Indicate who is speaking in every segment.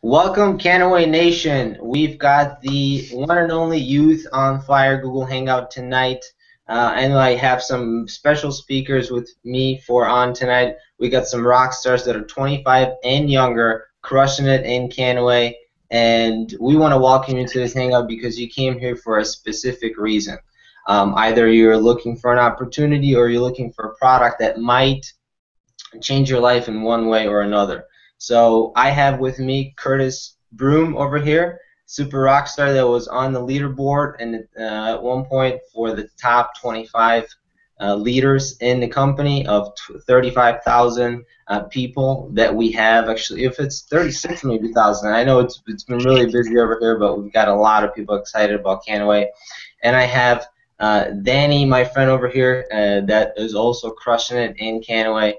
Speaker 1: Welcome, Canaway Nation. We've got the one and only Youth on Fire Google Hangout tonight, and I have some special speakers with me for on tonight. We got some rock stars that are 25 and younger, crushing it in Canaway, and we want to welcome you to this hangout because you came here for a specific reason. Either you're looking for an opportunity or you're looking for a product that might change your life in one way or another. So I have with me Curtis Broom over here, super rock star that was on the leaderboard and at one point for the top 25 leaders in the company of 35,000 people that we have. Actually, if it's 36 maybe thousand, I know it's been really busy over here, but we've got a lot of people excited about Canaway. And I have Danny, my friend over here, that is also crushing it in Canaway.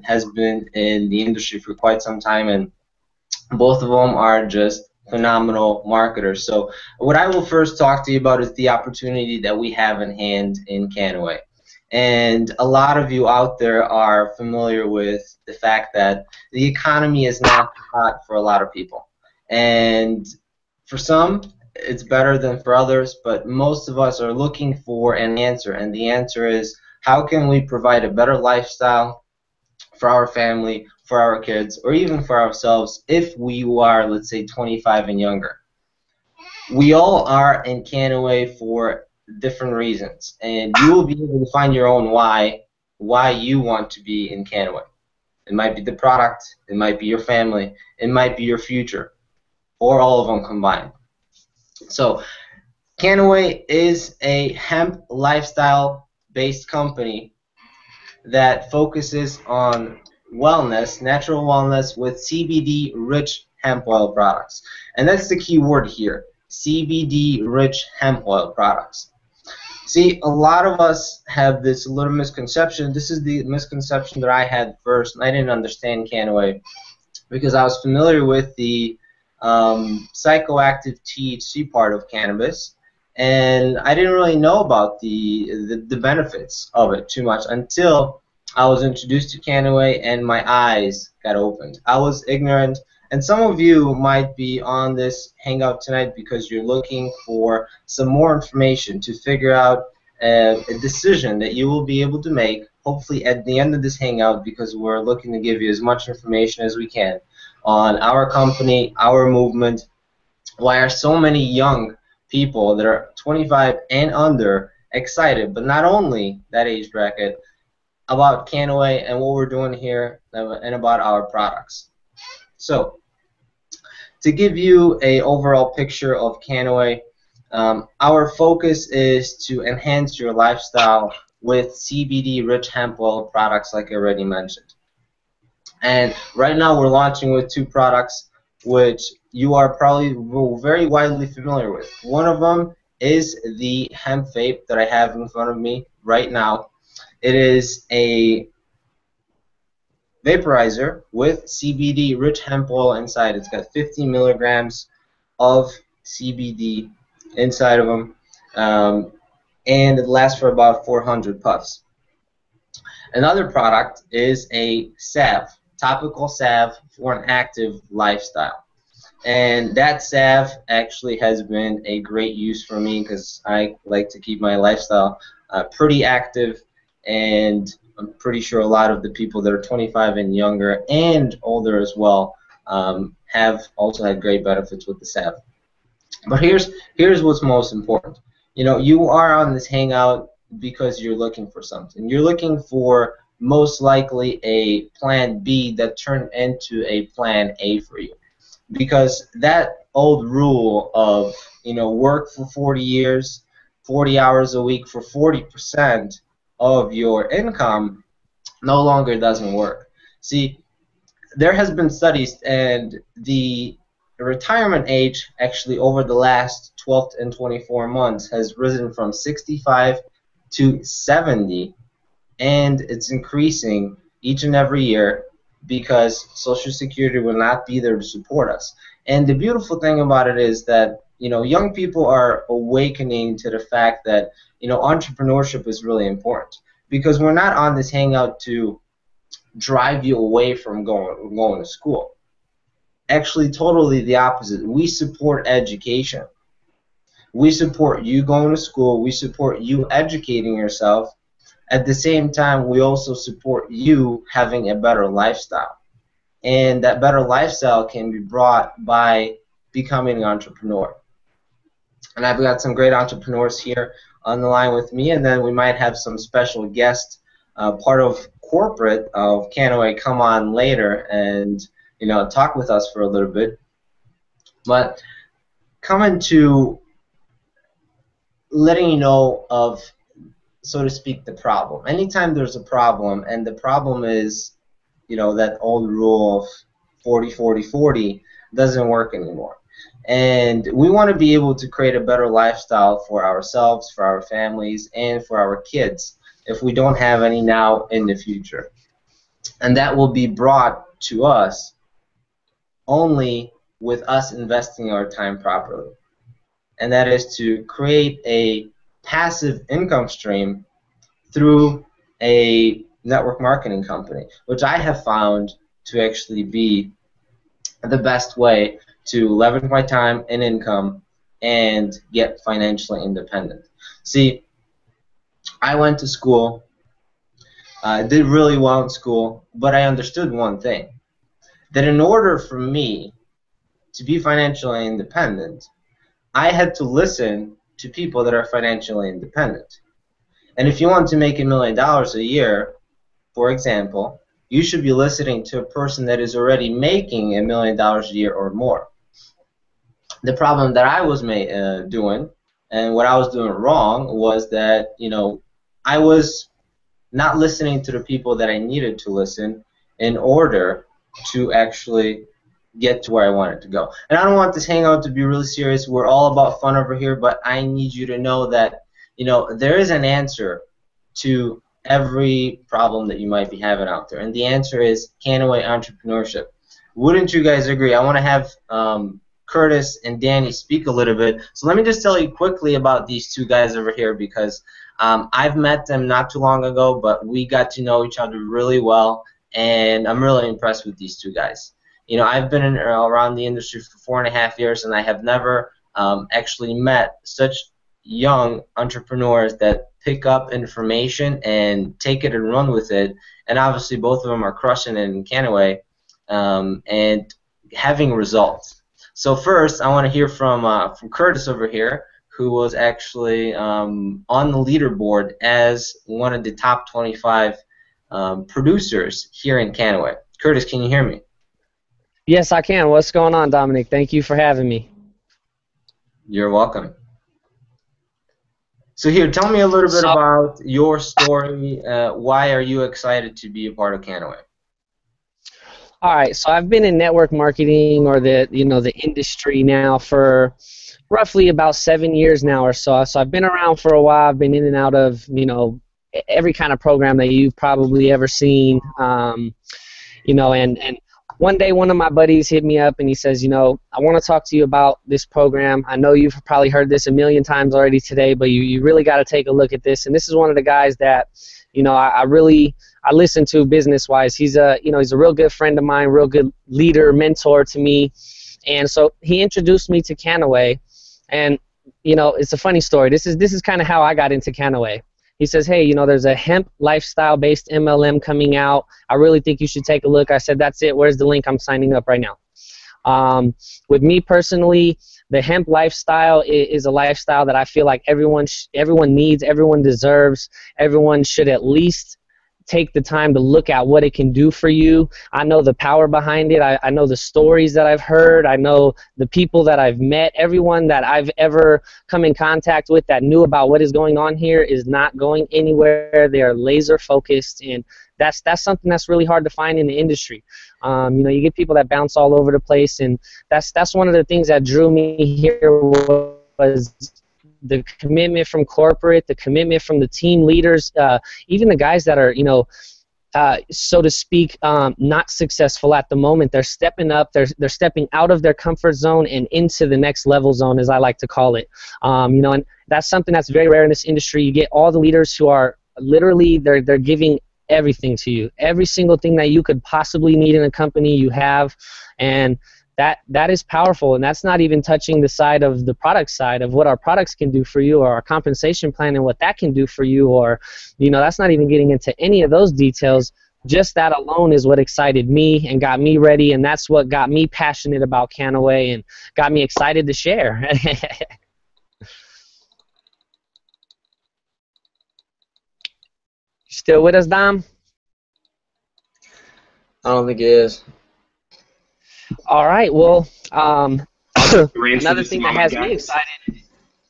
Speaker 1: Has been in the industry for quite some time, and both of them are just phenomenal marketers. So what I will first talk to you about is the opportunity that we have in hand in Canaway. And a lot of you out there are familiar with the fact that the economy is not hot for a lot of people. And for some, it's better than for others, but most of us are looking for an answer. And the answer is, how can we provide a better lifestyle for our family, for our kids, or even for ourselves if we are, let's say, 25 and younger. We all are in Canaway for different reasons, and you will be able to find your own why you want to be in Canaway. It might be the product, it might be your family, it might be your future, or all of them combined. So Canaway is a hemp lifestyle-based company that focuses on wellness, natural wellness with CBD-rich hemp oil products. And that's the key word here, CBD-rich hemp oil products. See, a lot of us have this little misconception. This is the misconception that I had first, and I didn't understand Canaway because I was familiar with the psychoactive THC part of cannabis, and I didn't really know about the benefits of it too much until I was introduced to Canaway and my eyes got opened. I was ignorant, and some of you might be on this hangout tonight because you're looking for some more information to figure out a decision that you will be able to make, hopefully at the end of this hangout, because we're looking to give you as much information as we can on our company, our movement, why are so many young people that are 25 and under excited, but not only that age bracket, about Canaway and what we're doing here and about our products. So to give you an overall picture of Canaway, our focus is to enhance your lifestyle with CBD-rich hemp oil products like I already mentioned. And right now we're launching with two products which you are probably very widely familiar with. One of them is the hemp vape that I have in front of me right now. It is a vaporizer with CBD-rich hemp oil inside. It's got 50 milligrams of CBD inside of them, and it lasts for about 400 puffs. Another product is a salve, topical salve for an active lifestyle. And that salve actually has been a great use for me because I like to keep my lifestyle pretty active, and I'm pretty sure a lot of the people that are 25 and younger and older as well have also had great benefits with the salve. But here's what's most important. You know, you are on this hangout because you're looking for something. You're looking for most likely a plan B that turned into a plan A for you. Because that old rule of, you know, work for 40 years, 40 hours a week for 40% of your income no longer doesn't work. See, there has been studies, and the retirement age actually over the last 12 and 24 months has risen from 65 to 70, and it's increasing each and every year because Social Security will not be there to support us. And the beautiful thing about it is that, you know, young people are awakening to the fact that, you know, entrepreneurship is really important, because we're not on this hangout to drive you away from going to school. actually totally the opposite. We support education. We support you going to school. We support you educating yourself. At the same time, we also support you having a better lifestyle. And that better lifestyle can be brought by becoming an entrepreneur. And I've got some great entrepreneurs here on the line with me, and then we might have some special guests, part of corporate of Canaway, come on later and talk with us for a little bit. But coming to letting you know of, so to speak, the problem. Anytime there's a problem, and the problem is, that old rule of 40-40-40 doesn't work anymore. And we want to be able to create a better lifestyle for ourselves, for our families, and for our kids if we don't have any now in the future. And that will be brought to us only with us investing our time properly. And that is to create a passive income stream through a network marketing company, which I have found to actually be the best way to leverage my time and income and get financially independent. See, I went to school, did really well in school, but I understood one thing, that in order for me to be financially independent, I had to listen to people that are financially independent. And if you want to make $1 million a year, for example, you should be listening to a person that is already making $1 million a year or more. The problem that I was doing, and what I was doing wrong, was that I was not listening to the people that I needed to listen in order to actually get to where I wanted to go. And I don't want this hangout to be really serious. We're all about fun over here, but I need you to know that there is an answer to every problem that you might be having out there, and the answer is Canaway entrepreneurship. Wouldn't you guys agree? I want to have Curtis and Danny speak a little bit. So let me just tell you quickly about these two guys over here, because I've met them not too long ago, but we got to know each other really well, and I'm really impressed with these two guys. I've been around the industry for 4.5 years, and I have never actually met such young entrepreneurs that pick up information and take it and run with it. And obviously both of them are crushing it in Canaway and having results. So first, I want to hear from Curtis over here, who was actually on the leaderboard as one of the top 25 producers here in Canaway. Curtis, can you hear me?
Speaker 2: Yes, I can. What's going on, Dominic? Thank you for having me.
Speaker 1: You're welcome. So here, tell me a little bit about your story. Why are you excited to be a part of Canaway?
Speaker 2: All right, so I've been in network marketing, or the industry now, for roughly about 7 years now or so. So I've been around for a while. I've been in and out of every kind of program that you've probably ever seen. And one day one of my buddies hit me up and he says, I want to talk to you about this program. I know you've probably heard this a million times already today, but you really got to take a look at this. And this is one of the guys that, I listen to business-wise. He's a real good friend of mine, real good leader, mentor to me. And so he introduced me to Canaway. And, it's a funny story. This is kind of how I got into Canaway. He says, hey, there's a hemp lifestyle-based MLM coming out. I really think you should take a look. I said, that's it. Where's the link? I'm signing up right now. With me personally, the hemp lifestyle is a lifestyle that I feel like everyone needs, everyone deserves, everyone should at least take the time to look at what it can do for you. I know the power behind it. I know the stories that I've heard. I know the people that I've met. Everyone that I've ever come in contact with that knew about what is going on here is not going anywhere. They are laser focused, and that's something that's really hard to find in the industry. You get people that bounce all over the place, and that's one of the things that drew me here was the commitment from corporate, the commitment from the team leaders, even the guys that are, so to speak, not successful at the moment. They're stepping up. They're stepping out of their comfort zone and into the next level zone, as I like to call it. And that's something that's very rare in this industry. You get all the leaders who are literally they're giving everything to you, every single thing that you could possibly need in a company you have, and that is powerful, and that's not even touching the side of the product side of what our products can do for you, or our compensation plan and what that can do for you, or that's not even getting into any of those details. Just that alone is what excited me and got me ready, and that's what got me passionate about Canaway and got me excited to share. Still with us, Dom?
Speaker 3: I don't think it is.
Speaker 2: All right, well,
Speaker 4: Another
Speaker 2: thing that has me excited.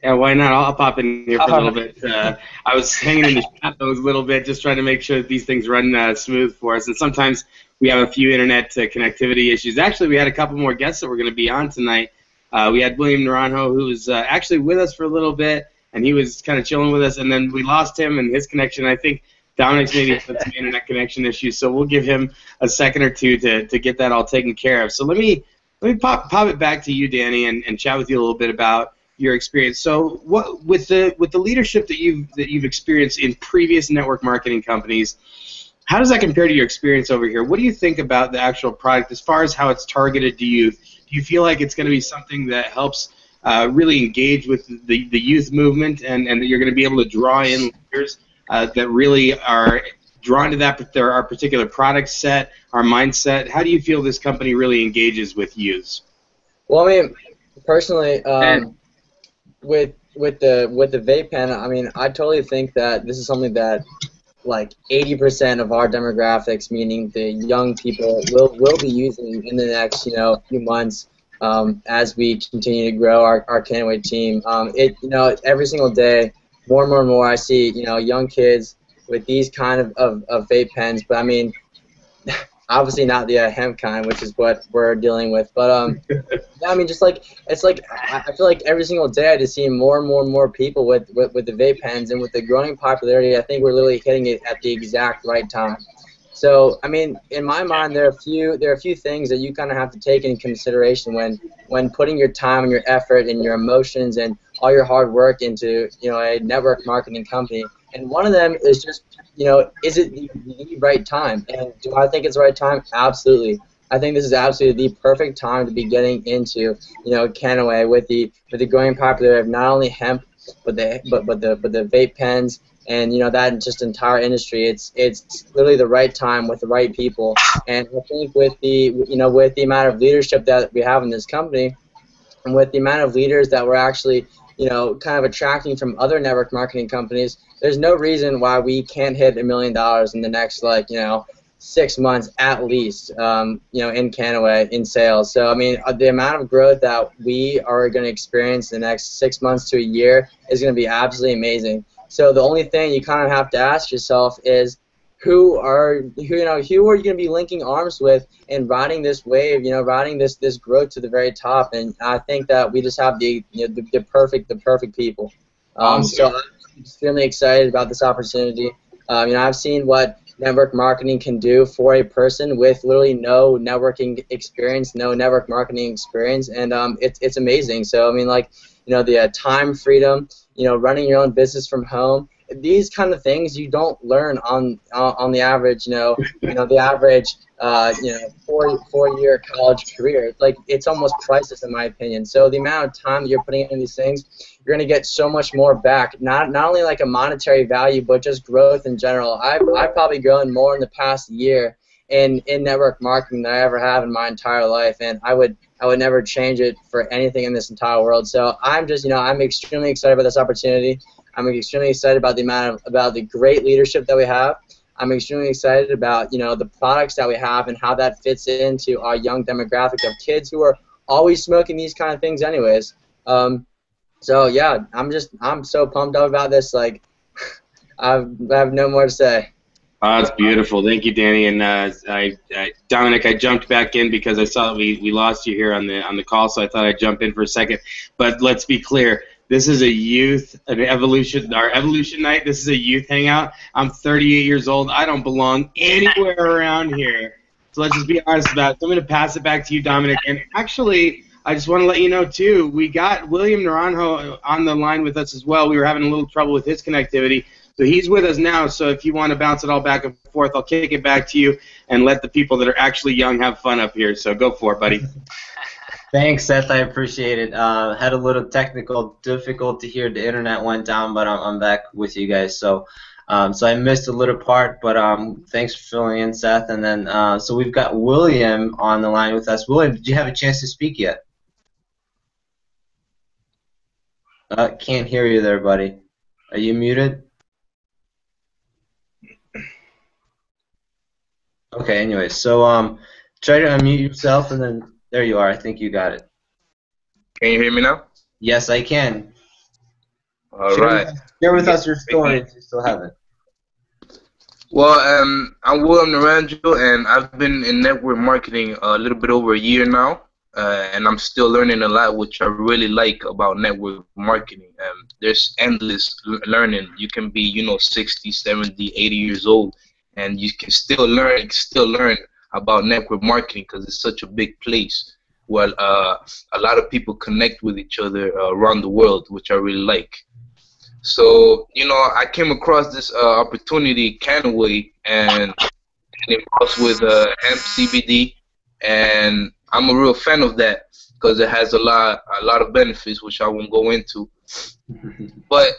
Speaker 4: Yeah, why not? I'll pop in here for a little bit. I was hanging in the shadows a little bit, just trying to make sure that these things run smooth for us. And sometimes we have a few internet connectivity issues. Actually, we had a couple more guests that were going to be on tonight. We had William Naranjo, who was actually with us for a little bit, and he was kind of chilling with us. And then we lost him and his connection. I think Dominic's maybe had some internet connection issues, so we'll give him a second or two to get that all taken care of. So let me pop it back to you, Danny, and chat with you a little bit about your experience. So, what with the leadership that you've experienced in previous network marketing companies, how does that compare to your experience over here? What do you think about the actual product as far as how it's targeted to youth? Do you feel like it's going to be something that helps really engage with the youth movement, and that you're going to be able to draw in leaders that really are drawn to our particular product set, our mindset? How do you feel this company really engages with youths?
Speaker 3: Well, I mean, personally, with the vape pen, I mean, I totally think that this is something that like 80% of our demographics, meaning the young people, will be using in the next few months as we continue to grow our Canaway team. Every single day, more and more I see young kids with these kind of vape pens, but I mean, obviously not the hemp kind, which is what we're dealing with. But yeah, I mean, just like I feel like every single day I just see more and more people with the vape pens, and with the growing popularity, I think we're literally hitting it at the exact right time. So I mean, in my mind, there are a few things that you kind of have to take into consideration when putting your time and your effort and your emotions and all your hard work into a network marketing company. And one of them is just, is it the right time? And do I think it's the right time? Absolutely. I think this is absolutely the perfect time to be getting into, Canaway with the growing popularity of not only hemp, but the vape pens, and that just entire industry. It's literally the right time with the right people. And I think with the amount of leadership that we have in this company, and with the amount of leaders that we're actually kind of attracting from other network marketing companies, there's no reason why we can't hit $1 million in the next 6 months at least, in Canaway in sales. So I mean, the amount of growth that we are going to experience in the next 6 months to a year is going to be absolutely amazing. So the only thing you kind of have to ask yourself is, who are you going to be linking arms with and riding this wave, riding this growth to the very top? And I think that we just have the perfect people. So I'm extremely excited about this opportunity. I've seen what network marketing can do for a person with literally no networking experience, no network marketing experience, and it's amazing. So I mean, the time freedom, running your own business from home. These kind of things you don't learn on the average, the average, 4-year college career. It's almost priceless in my opinion. So the amount of time that you're putting into these things, you're gonna get so much more back. Not only like a monetary value, but just growth in general. I've probably grown more in the past year in network marketing than I ever have in my entire life, and I would never change it for anything in this entire world. So I'm just, I'm extremely excited about this opportunity. I'm extremely excited about about the great leadership that we have. I'm extremely excited about the products that we have and how that fits into our young demographic of kids who are always smoking these kind of things anyways. So yeah, I'm so pumped up about this. I have no more to say.
Speaker 4: Oh, that's beautiful. Thank you, Danny. And Dominic, I jumped back in because I saw that we lost you here on the call, so I thought I'd jump in for a second. But let's be clear. This is our evolution night. This is a youth hangout. I'm 38 years old. I don't belong anywhere around here. So let's just be honest about it. So I'm going to pass it back to you, Dominic. And actually, I just want to let you know, too, we got William Naranjo on the line with us as well. We were having a little trouble with his connectivity. So he's with us now, so if you want to bounce it all back and forth, I'll kick it back to you and let the people that are actually young have fun up here. So go for it, buddy.
Speaker 1: Thanks, Seth. I appreciate it. Had a little technical difficulty here. The internet went down, but I'm back with you guys. So I missed a little part, but thanks for filling in, Seth. And then so we've got William on the line with us. William, did you have a chance to speak yet? Can't hear you there, buddy. Are you muted? Okay. Anyway, so try to unmute yourself, and then there you are. I think you got it.
Speaker 5: Can you hear me now?
Speaker 1: Yes, I can.
Speaker 5: All right.
Speaker 1: Share with us your story if you still haven't.
Speaker 5: Well, I'm William Naranjo, and I've been in network marketing a little bit over a year now, and I'm still learning a lot, which I really like about network marketing. There's endless learning. You can be, 60, 70, 80 years old, and you can still learn about network marketing because it's such a big place. Well, a lot of people connect with each other around the world, which I really like. So, I came across this opportunity, Canaway, and it involves with hemp CBD, and I'm a real fan of that because it has a lot of benefits, which I won't go into. But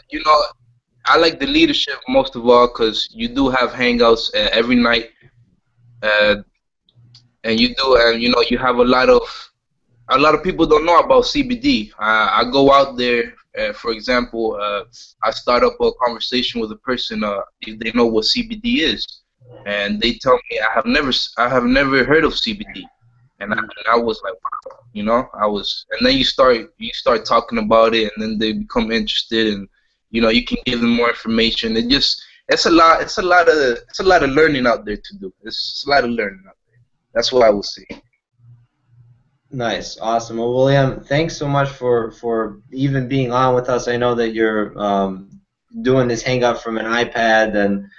Speaker 5: I like the leadership most of all because you do have hangouts every night, and you have a lot of people don't know about CBD. I go out there. For example, I start up a conversation with a person if they know what CBD is, and they tell me I have never heard of CBD, and I was like, wow, and then you start talking about it, and then they become interested, and you can give them more information. It's a lot of learning out there to do. It's a lot of learning out there. That's what I will say.
Speaker 1: Nice, awesome. Well, William, thanks so much for even being on with us. I know that you're doing this hangout from an iPad, and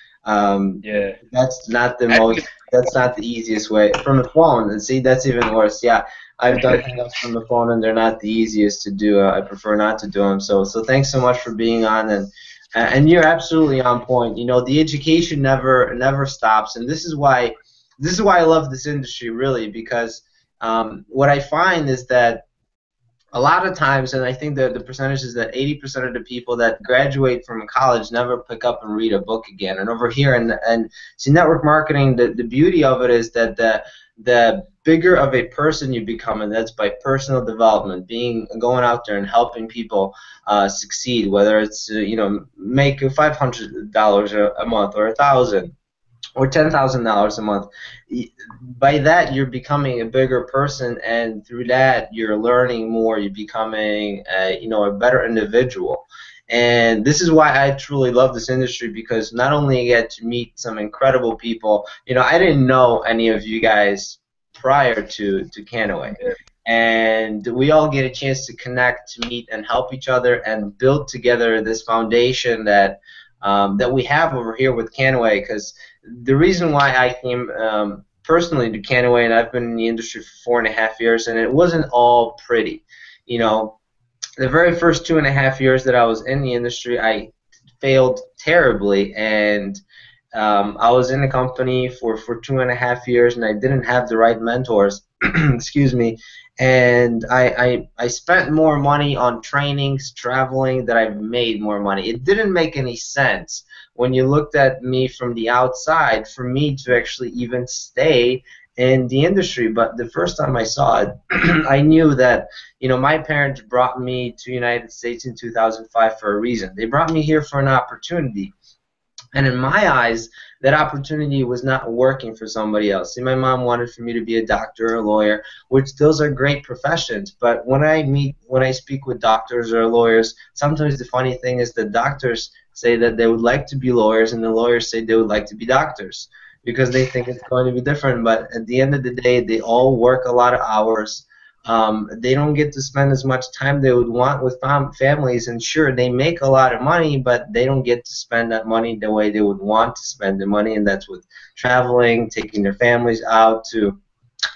Speaker 5: yeah,
Speaker 1: that's not the easiest way. From a phone, and see, that's even worse. Yeah, I've done hangouts from the phone, and they're not the easiest to do. I prefer not to do them. So thanks so much for being on, and you're absolutely on point. The education never stops, and this is why I love this industry, really, because what I find is that a lot of times, and I think that the percentage is that 80% of the people that graduate from college never pick up and read a book again. And over here, and see, network marketing, the beauty of it is that the bigger of a person you become, and that's by personal development, going out there and helping people succeed, whether it's make $500 a month or $1,000. Or $10,000 a month. By that, you're becoming a bigger person, and through that, you're learning more. You're becoming a better individual. And this is why I truly love this industry, because not only I get to meet some incredible people. I didn't know any of you guys prior to Canaway. And we all get a chance to connect, to meet, and help each other, and build together this foundation that we have over here with Canaway. Because the reason why I came personally to Canaway, and I've been in the industry for 4.5 years, and it wasn't all pretty. The very first 2.5 years that I was in the industry, I failed terribly, and I was in the company for 2.5 years, and I didn't have the right mentors. Excuse me. And I spent more money on trainings, traveling, than I've made more money. It didn't make any sense when you looked at me from the outside for me to actually even stay in the industry. But the first time I saw it, I knew that my parents brought me to the United States in 2005 for a reason. They brought me here for an opportunity. And in my eyes, that opportunity was not working for somebody else. See, my mom wanted for me to be a doctor or a lawyer, which those are great professions. But when I speak with doctors or lawyers, sometimes the funny thing is that doctors say that they would like to be lawyers, and the lawyers say they would like to be doctors because they think it's going to be different. But at the end of the day, they all work a lot of hours. They don't get to spend as much time they would want with families, and sure, they make a lot of money, but they don't get to spend that money the way they would want to spend the money, and that's with traveling, taking their families out to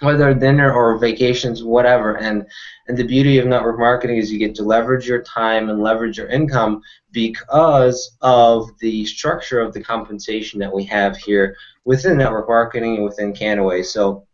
Speaker 1: whether dinner or vacations, whatever. And the beauty of network marketing is you get to leverage your time and leverage your income because of the structure of the compensation that we have here within network marketing and within Canaway. So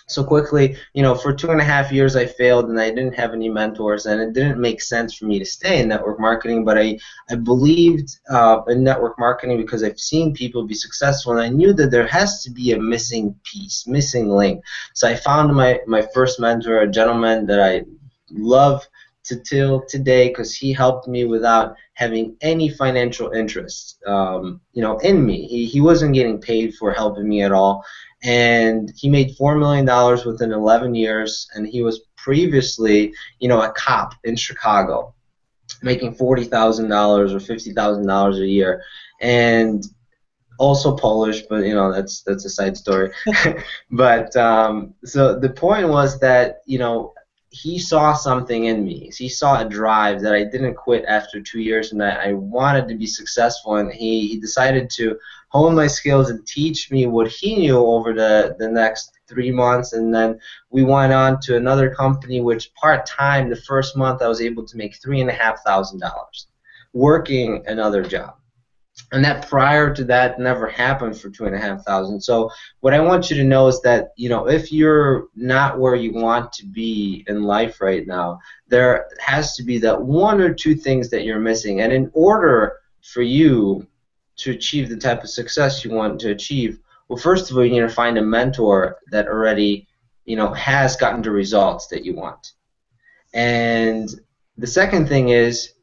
Speaker 1: So quickly, for 2.5 years I failed and I didn't have any mentors, and it didn't make sense for me to stay in network marketing, but I believed in network marketing because I've seen people be successful, and I knew that there has to be a missing piece, missing link. So I found my first mentor, a gentleman that I love to till today, because he helped me without having any financial interest in me. He wasn't getting paid for helping me at all, and he made $4 million within 11 years, and he was previously, a cop in Chicago, making $40,000 or $50,000 a year, and also Polish, but that's a side story. But so the point was that he saw something in me. He saw a drive that I didn't quit after 2 years, and I wanted to be successful. And he decided to hone my skills and teach me what he knew over the next 3 months. And then we went on to another company, which part-time, the first month I was able to make $3,500 working another job. And that prior to that never happened for 2,500. So what I want you to know is that if you're not where you want to be in life right now, there has to be that one or two things that you're missing. And in order for you to achieve the type of success you want to achieve, well, first of all, you need to find a mentor that already has gotten the results that you want. And the second thing is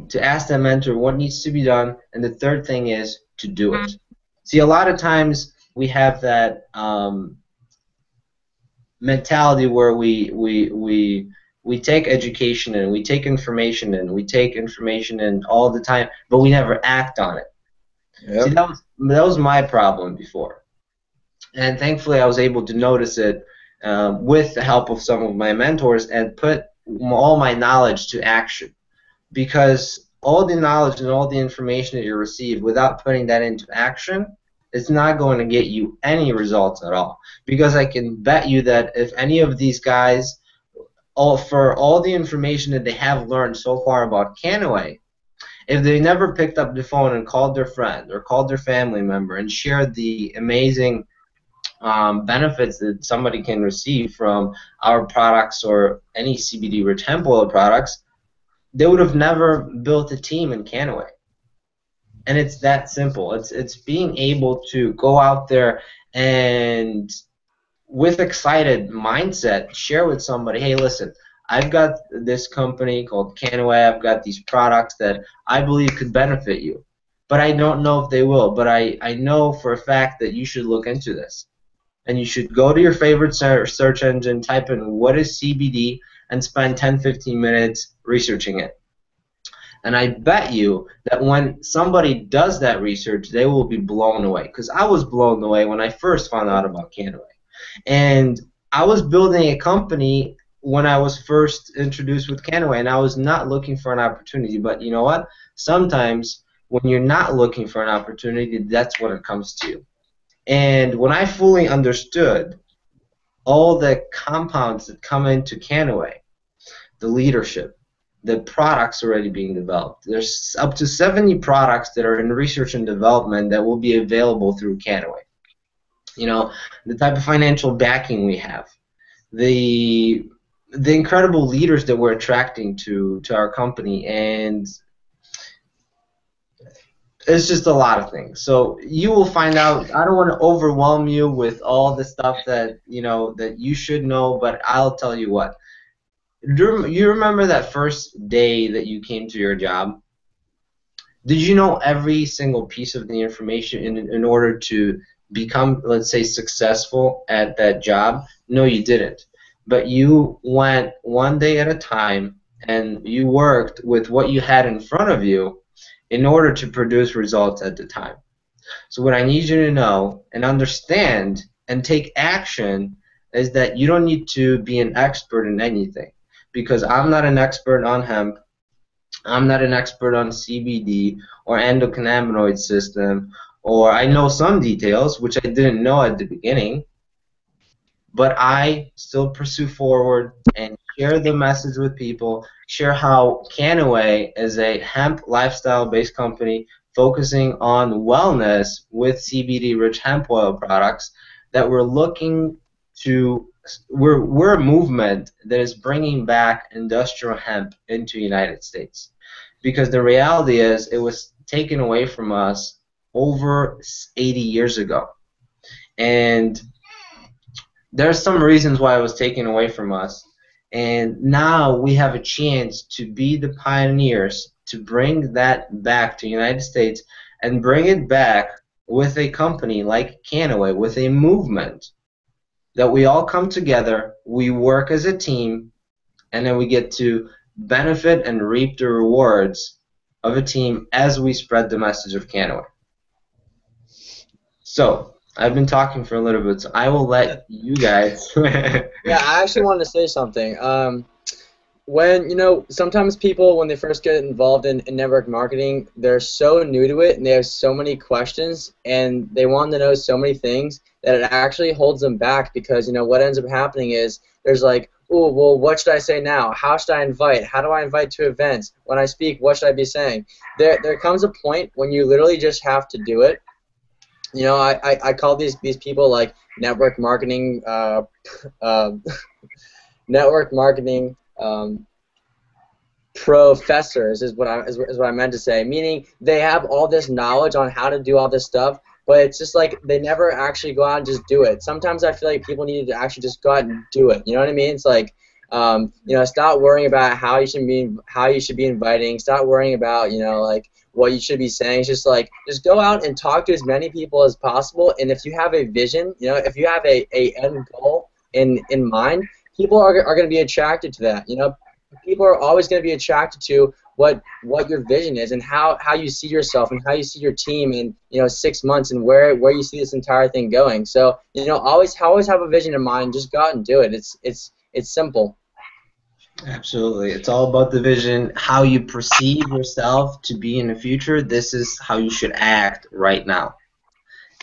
Speaker 1: to ask that mentor what needs to be done, and the third thing is to do it. See, a lot of times we have that mentality where we take education and we take information and we take information in all the time, but we never act on it. Yep. See, that was my problem before, and thankfully I was able to notice it with the help of some of my mentors and put all my knowledge to action. Because all the knowledge and all the information that you receive without putting that into action, it's not going to get you any results at all. Because I can bet you that if any of these guys, for all the information that they have learned so far about Canaway, if they never picked up the phone and called their friend or called their family member and shared the amazing benefits that somebody can receive from our products or any CBD-rich hemp oil products, they would have never built a team in Canaway. And it's that simple. It's being able to go out there and with excited mindset share with somebody, hey, listen, I've got this company called Canaway. I've got these products that I believe could benefit you. But I don't know if they will. But I know for a fact that you should look into this. And you should go to your favorite search engine, type in what is CBD, and spend 10-15 minutes researching it. And I bet you that when somebody does that research, they will be blown away. Because I was blown away when I first found out about Canaway. And I was building a company when I was first introduced with Canaway, and I was not looking for an opportunity. But you know what? Sometimes when you're not looking for an opportunity, that's when it comes to you. And when I fully understood all the compounds that come into Canaway, the leadership, the products already being developed. There's up to 70 products that are in research and development that will be available through Canaway. The type of financial backing we have, the incredible leaders that we're attracting to our company, and it's just a lot of things. So you will find out. I don't want to overwhelm you with all the stuff that that you should know, but I'll tell you what. You remember that first day that you came to your job? Did you know every single piece of the information in order to become, let's say, successful at that job? No, you didn't. But you went one day at a time, and you worked with what you had in front of you in order to produce results at the time. So what I need you to know and understand and take action is that you don't need to be an expert in anything. Because I'm not an expert on hemp, I'm not an expert on CBD or endocannabinoid system, or I know some details, which I didn't know at the beginning, but I still pursue forward and share the message with people, share how Canaway is a hemp lifestyle-based company focusing on wellness with CBD-rich hemp oil products that we're looking to we're a movement that is bringing back industrial hemp into the United States, because the reality is it was taken away from us over 80 years ago, and there's some reasons why it was taken away from us, and now we have a chance to be the pioneers to bring that back to the United States and bring it back with a company like Canaway, with a movement that we all come together, we work as a team, and then we get to benefit and reap the rewards of a team as we spread the message of Canaway. So, I've been talking for a little bit, so I will let you guys.
Speaker 3: Yeah, I actually wanted to say something. When, sometimes people, when they first get involved in network marketing, they're so new to it and they have so many questions and they want to know so many things that it actually holds them back, because, what ends up happening is there's like, oh, well, what should I say now? How should I invite? How do I invite to events? When I speak, what should I be saying? There comes a point when you literally just have to do it. I call these people like network marketing network marketing professors is what I meant to say. Meaning they have all this knowledge on how to do all this stuff, but it's just like they never actually go out and just do it. Sometimes I feel like people need to actually just go out and do it. You know what I mean? It's like stop worrying about how you should be inviting. Stop worrying about like what you should be saying. It's just like just go out and talk to as many people as possible. And if you have a vision, if you have a end goal in mind, people are going to be attracted to that. People are always going to be attracted to what your vision is and how you see yourself and how you see your team in 6 months and where you see this entire thing going. So always have a vision in mind. Just go out and do it. It's simple.
Speaker 1: Absolutely. It's all about the vision, how you perceive yourself to be in the future. This is how you should act right now.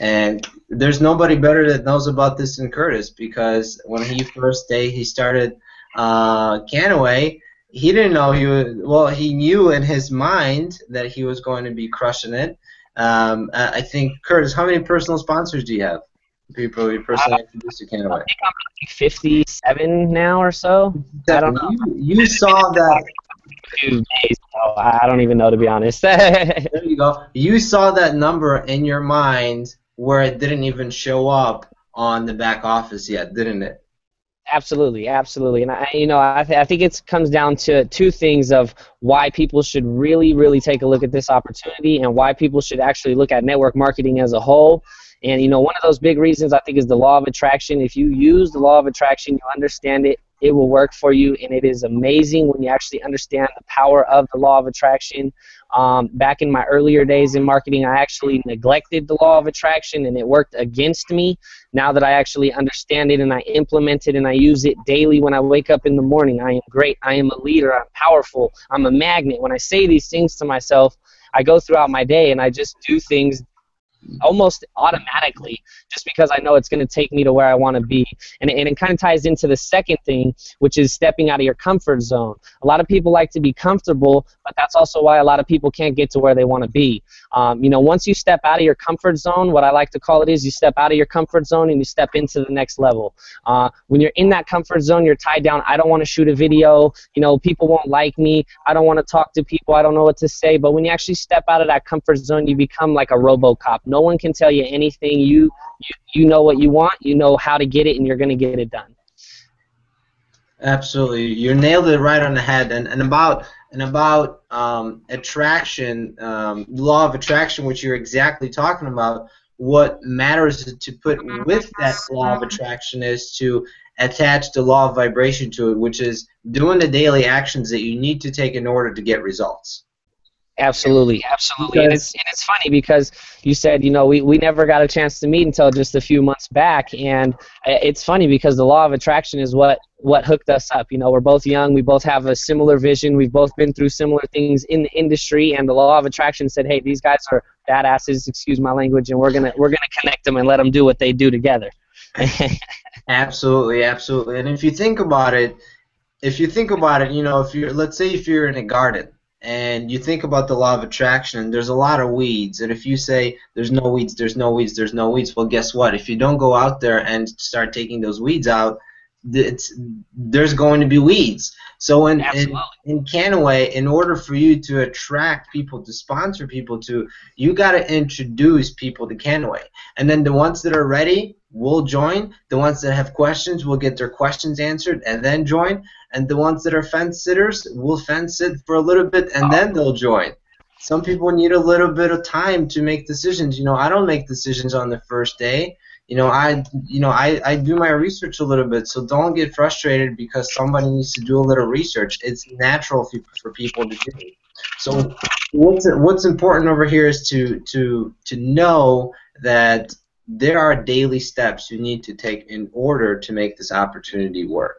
Speaker 1: And there's nobody better that knows about this than Curtis, because when he started Canaway, he didn't know he knew in his mind that he was going to be crushing it. I think, Curtis, how many personal sponsors do you have? People you personally introduced to Canaway?
Speaker 2: I think I'm like 57 now or so. I don't know.
Speaker 1: You saw that.
Speaker 2: 2 days, so I don't even know, to be honest.
Speaker 1: There you go. You saw that number in your mind where it didn't even show up on the back office yet, didn't it?
Speaker 2: Absolutely, absolutely. And I think it comes down to two things of why people should really, really take a look at this opportunity and why people should actually look at network marketing as a whole. And one of those big reasons I think is the law of attraction. If you use the law of attraction, you understand it, it will work for you, and it is amazing when you actually understand the power of the law of attraction. Back in my earlier days in marketing, I actually neglected the law of attraction, and it worked against me. Now that I actually understand it and I implement it and I use it daily when I wake up in the morning, I am great, I am a leader, I'm powerful, I'm a magnet. When I say these things to myself, I go throughout my day and I just do things almost automatically, just because I know it's going to take me to where I want to be. And it kind of ties into the second thing, which is stepping out of your comfort zone. A lot of people like to be comfortable, but that's also why a lot of people can't get to where they want to be. Once you step out of your comfort zone, what I like to call it is you step out of your comfort zone and you step into the next level. When you're in that comfort zone, you're tied down. I don't want to shoot a video. People won't like me. I don't want to talk to people. I don't know what to say. But when you actually step out of that comfort zone, you become like a RoboCop. No one can tell you anything. You know what you want, you know how to get it, and you're going to get it done.
Speaker 1: Absolutely. You nailed it right on the head. And about attraction, law of attraction, which you're exactly talking about, what matters to put with that law of attraction is to attach the law of vibration to it, which is doing the daily actions that you need to take in order to get results.
Speaker 2: Absolutely, absolutely. And it's funny because you said, we never got a chance to meet until just a few months back, and it's funny because the law of attraction is what hooked us up. We're both young, we both have a similar vision, we've both been through similar things in the industry, and the law of attraction said, hey, these guys are badasses, excuse my language, and we're gonna connect them and let them do what they do together.
Speaker 1: Absolutely, absolutely. And if you think about it, let's say if you're in a garden and you think about the law of attraction, and there's a lot of weeds. And if you say there's no weeds, there's no weeds, there's no weeds, well, guess what? If you don't go out there and start taking those weeds out, there's going to be weeds. So in Canaway, in order for you to attract people, to sponsor people, you got to introduce people to Canaway. And then the ones that are ready will join. The ones that have questions will get their questions answered and then join. And the ones that are fence sitters will fence sit for a little bit and then they'll join. Some people need a little bit of time to make decisions. You know, I don't make decisions on the first day. I do my research a little bit, so don't get frustrated because somebody needs to do a little research. It's natural for people to do. So what's important over here is to know that there are daily steps you need to take in order to make this opportunity work.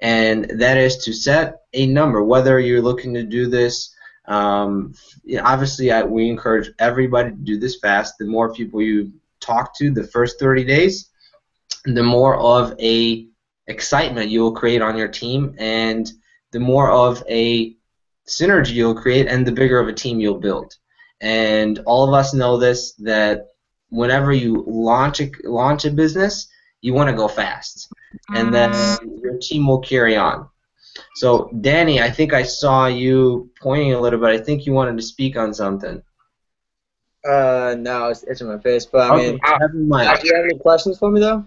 Speaker 1: And that is to set a number, whether you're looking to do this. Obviously, we encourage everybody to do this fast. The more people you talk to the first 30 days, the more of a excitement you will create on your team, and the more of a synergy you'll create, and the bigger of a team you'll build. And all of us know this, that whenever you launch a business, you want to go fast, and then your team will carry on. So Danny, I think I saw you pointing a little bit. I think you wanted to speak on something.
Speaker 3: No, it's itching my face, but I mean, do you have any questions for me though?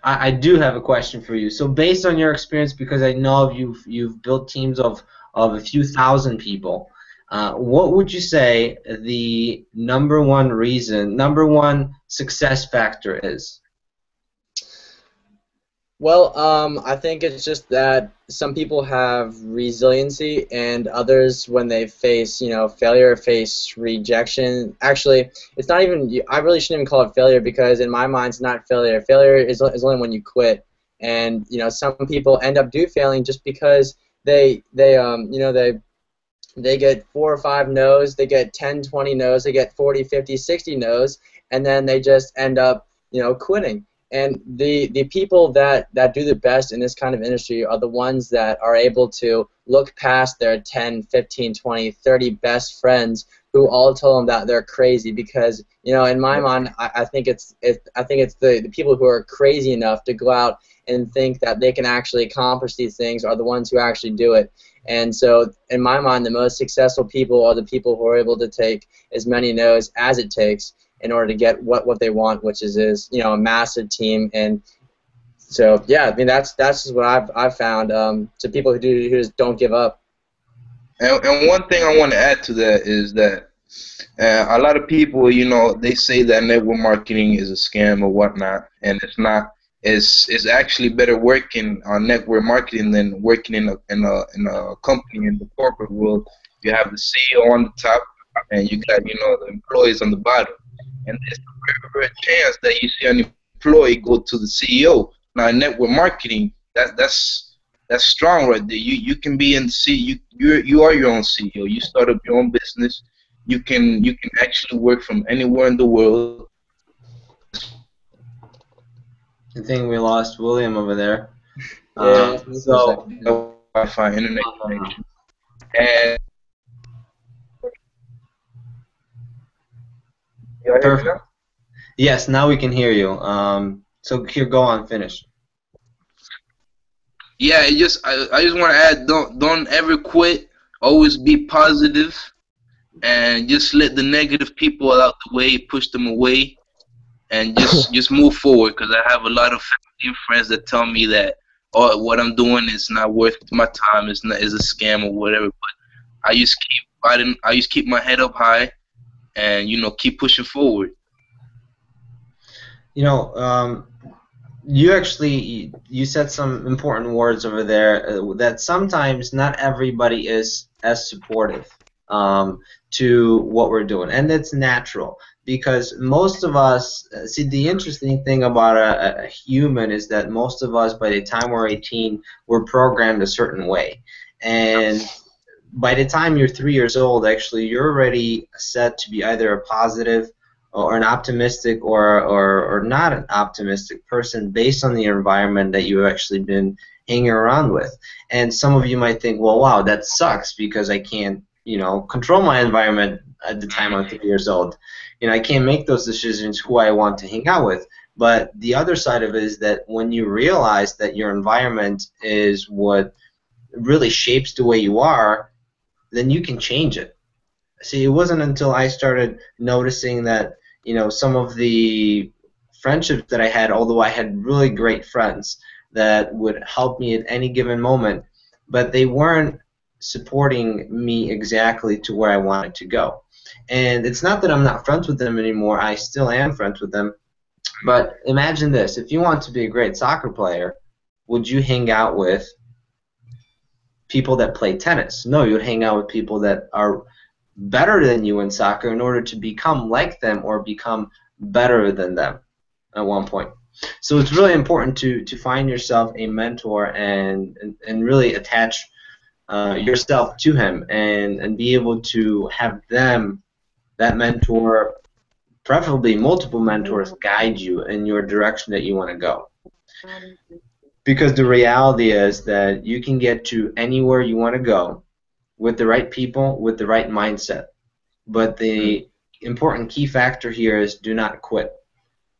Speaker 1: I do have a question for you. So based on your experience, because I know you've built teams of a few thousand people, what would you say the number one success factor is?
Speaker 3: Well, I think it's just that some people have resiliency, and others, when they face, failure, face rejection. Actually, it's not even. I really shouldn't even call it failure, because in my mind, it's not failure. Failure is only when you quit. And some people end up failing just because they get 4 or 5 no's, they get 10, 20 no's, they get 40, 50, 60 no's, and then they just end up quitting. And the people that do the best in this kind of industry are the ones that are able to look past their 10, 15, 20, 30 best friends who all told them that they're crazy. Because in my mind, I think it's the people who are crazy enough to go out and think that they can actually accomplish these things are the ones who actually do it. And so in my mind, the most successful people are the people who are able to take as many no's as it takes in order to get what they want, which is a massive team. And so yeah, I mean that's just what I've found. To people who just don't give up.
Speaker 5: And one thing I want to add to that is that a lot of people, they say that network marketing is a scam or whatnot, and it's not. It's actually better working on network marketing than working in a company in the corporate world. You have the CEO on the top, and you got the employees on the bottom. And there's a very rare chance that you see an employee go to the CEO. Now, in network marketing, that's strong right there. You can be in the CEO. You are your own CEO. You start up your own business. You can actually work from anywhere in the world.
Speaker 1: I think we lost William over there.
Speaker 5: So Wi-Fi internet connection. And
Speaker 1: perfect. Yes, now we can hear you. So here, go on, finish.
Speaker 5: Yeah, I just want to add, don't ever quit. Always be positive, and just let the negative people out the way, push them away, and just move forward. Because I have a lot of family and friends that tell me that what I'm doing is not worth my time. Is a scam or whatever. But I just keep fighting. I just keep my head up high, and keep pushing forward.
Speaker 1: You said some important words over there, that sometimes not everybody is as supportive to what we're doing, and that's natural, because most of us see, the interesting thing about a human is that most of us, by the time we're 18, we're programmed a certain way, and by the time you're 3 years old, actually, you're already set to be either a positive or an optimistic or not an optimistic person based on the environment that you've actually been hanging around with. And some of you might think, well, wow, that sucks because I can't control my environment at the time I'm 3 years old. I can't make those decisions who I want to hang out with. But the other side of it is that when you realize that your environment is what really shapes the way you are, then you can change it. See, it wasn't until I started noticing that, some of the friendships that I had, although I had really great friends that would help me at any given moment, but they weren't supporting me exactly to where I wanted to go. And it's not that I'm not friends with them anymore. I still am friends with them. But imagine this. If you want to be a great soccer player, would you hang out with people that play tennis? No, you would hang out with people that are better than you in soccer in order to become like them or become better than them at one point. So it's really important to find yourself a mentor and really attach yourself to him and be able to have them, that mentor, preferably multiple mentors, guide you in your direction that you want to go. Because the reality is that you can get to anywhere you want to go with the right people, with the right mindset. But the important key factor here is do not quit.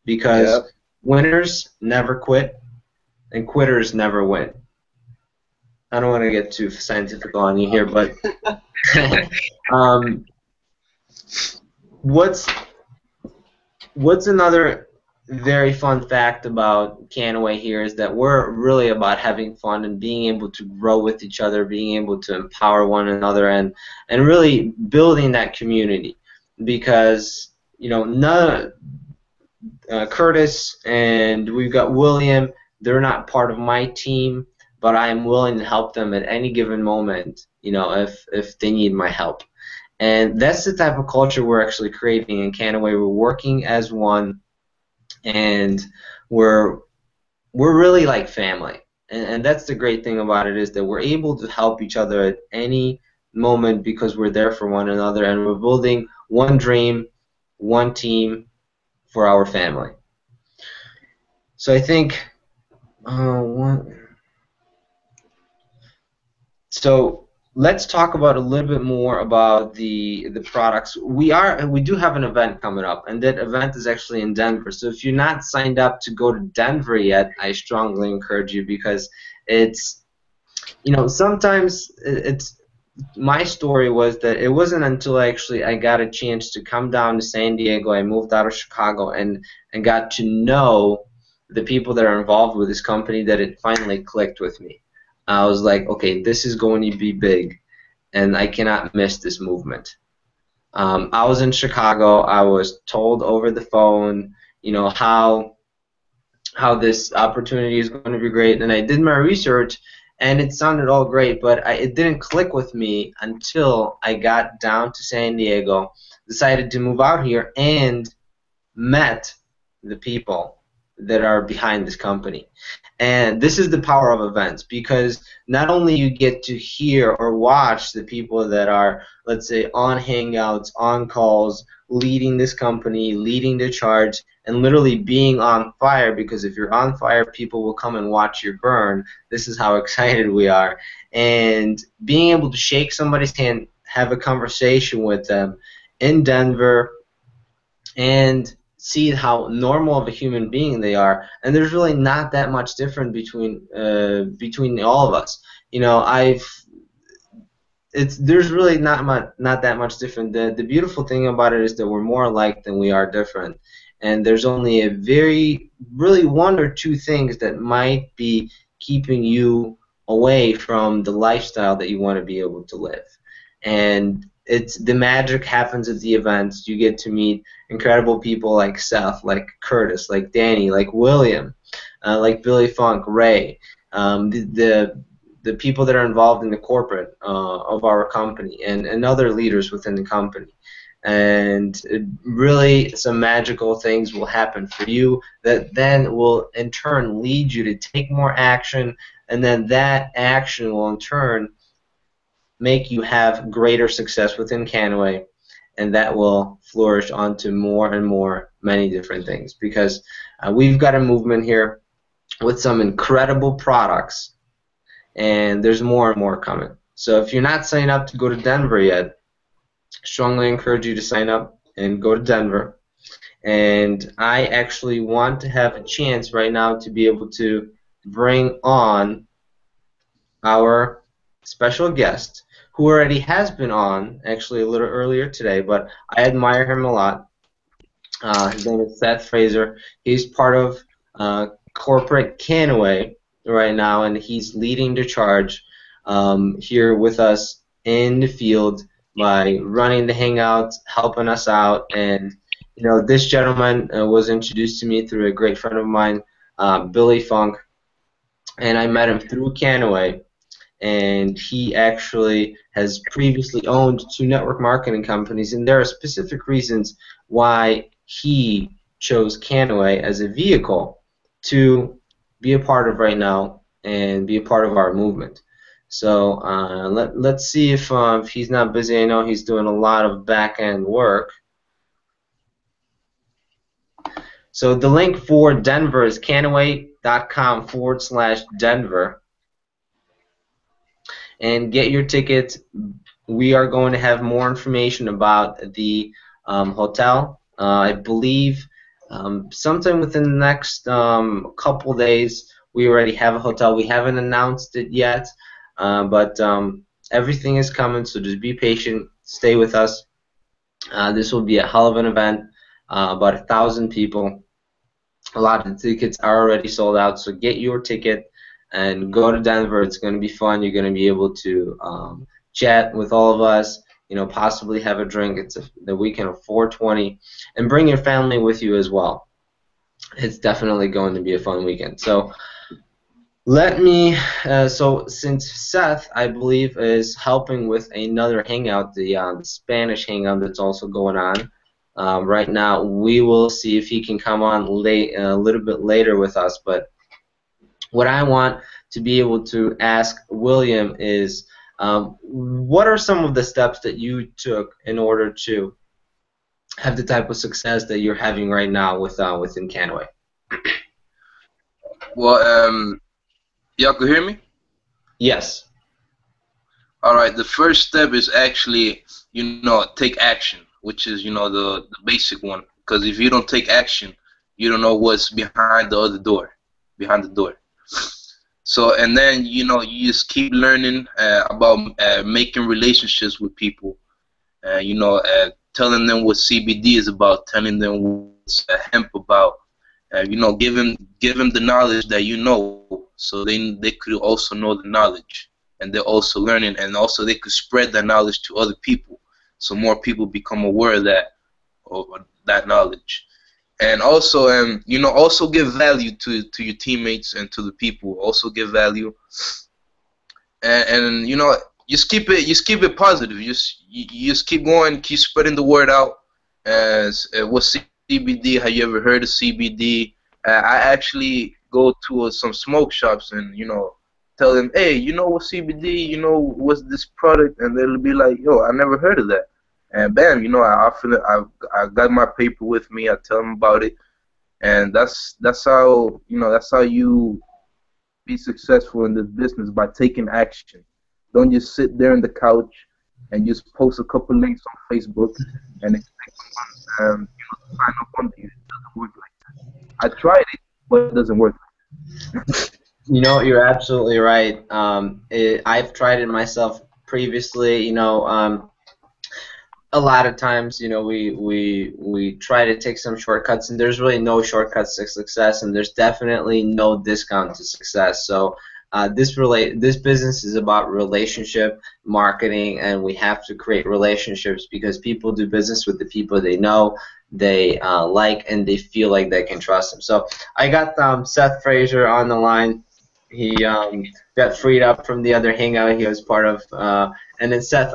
Speaker 1: Because winners never quit and quitters never win. I don't want to get too scientific on you here, but what's another very fun fact about Canaway here is that we're really about having fun and being able to grow with each other, being able to empower one another, and really building that community. Because Curtis and we've got William, they're not part of my team, but I am willing to help them at any given moment, if they need my help. And that's the type of culture we're actually creating in Canaway. We're working as one, and we're really like family. And that's the great thing about it, is that we're able to help each other at any moment because we're there for one another, and we're building one dream, one team for our family. So I think so let's talk about a little bit more about the products. We do have an event coming up, and that event is actually in Denver. So if you're not signed up to go to Denver yet, I strongly encourage you, because it's sometimes it's my story was that it wasn't until actually I got a chance to come down to San Diego, I moved out of Chicago, and got to know the people that are involved with this company, that it finally clicked with me. I was like, okay, this is going to be big, and I cannot miss this movement. I was in Chicago. I was told over the phone, how this opportunity is going to be great, and I did my research, and it sounded all great, but it didn't click with me until I got down to San Diego, decided to move out here, and met the people that are behind this company. And this is the power of events, because not only you get to hear or watch the people that are, let's say, on Hangouts, on calls, leading this company, leading the charge, and literally being on fire, because if you're on fire, people will come and watch you burn. This is how excited we are. And being able to shake somebody's hand, have a conversation with them in Denver, and see how normal of a human being they are, and there's really not that much different between all of us. There's really not that much different. The beautiful thing about it is that we're more alike than we are different, and there's only really one or two things that might be keeping you away from the lifestyle that you want to be able to live. And the magic happens at the events. You get to meet incredible people like Seth, like Curtis, like Danny, like William, like Billy Funk, Ray, the people that are involved in the corporate of our company, and other leaders within the company. And really some magical things will happen for you that then will in turn lead you to take more action, and then that action will in turn make you have greater success within Canaway, and that will flourish onto more and more, many different things, because we've got a movement here with some incredible products, and there's more and more coming. So if you're not signed up to go to Denver yet, strongly encourage you to sign up and go to Denver. And I actually want to have a chance right now to be able to bring on our special guest, who already has been on, actually a little earlier today, but I admire him a lot. His name is Seth Fraser. He's part of corporate Canaway right now, and he's leading the charge here with us in the field by running the Hangout, helping us out. And you know, this gentleman was introduced to me through a great friend of mine, Billy Funk, and I met him through Canaway. And he actually has previously owned 2 network marketing companies, and there are specific reasons why he chose Canaway as a vehicle to be a part of right now and be a part of our movement. So let's see if he's not busy. I know he's doing a lot of back-end work. So the link for Denver is canaway.com/Denver. And get your tickets. We are going to have more information about the hotel. I believe sometime within the next couple days, we already have a hotel. We haven't announced it yet, but everything is coming, so just be patient. Stay with us. This will be a hell of an event, about 1,000 people. A lot of the tickets are already sold out, so get your ticket and go to Denver. It's going to be fun. You're going to be able to chat with all of us, you know, possibly have a drink. It's the weekend of 420, and bring your family with you as well. It's definitely going to be a fun weekend. So so since Seth, I believe, is helping with another hangout, the Spanish hangout that's also going on right now, we will see if he can come on a little bit later with us. But what I want to be able to ask William is, what are some of the steps that you took in order to have the type of success that you're having right now within Canaway?
Speaker 5: Well, y'all can hear me?
Speaker 1: Yes.
Speaker 5: All right. The first step is actually, take action, which is, the basic one. Because if you don't take action, you don't know what's behind the door. So, and then, you just keep learning about making relationships with people. Telling them what CBD is about, telling them what's hemp about. Give them the knowledge that you know, so they could also know the knowledge, and they're also learning, and also they could spread that knowledge to other people, so more people become aware of that knowledge. And also, also give value to your teammates and to the people. Also give value, and just keep it positive. You just keep going, keep spreading the word out. As what's CBD? Have you ever heard of CBD? I actually go to some smoke shops and tell them, hey, what CBD? What's this product? And they'll be like, yo, I never heard of that. And bam, I got my paper with me. I tell them about it, and that's how you be successful in this business, by taking action. Don't just sit there on the couch and just post a couple links on Facebook and expect someone to sign up on you. It doesn't work like that. I tried it, but it doesn't work.
Speaker 1: You're absolutely right. I've tried it myself previously. A lot of times, we try to take some shortcuts, and there's really no shortcuts to success, and there's definitely no discount to success. So this business is about relationship marketing, and we have to create relationships because people do business with the people they know, they like, and they feel like they can trust them. So I got Seth Fraser on the line. He got freed up from the other hangout he was part of, and then Seth,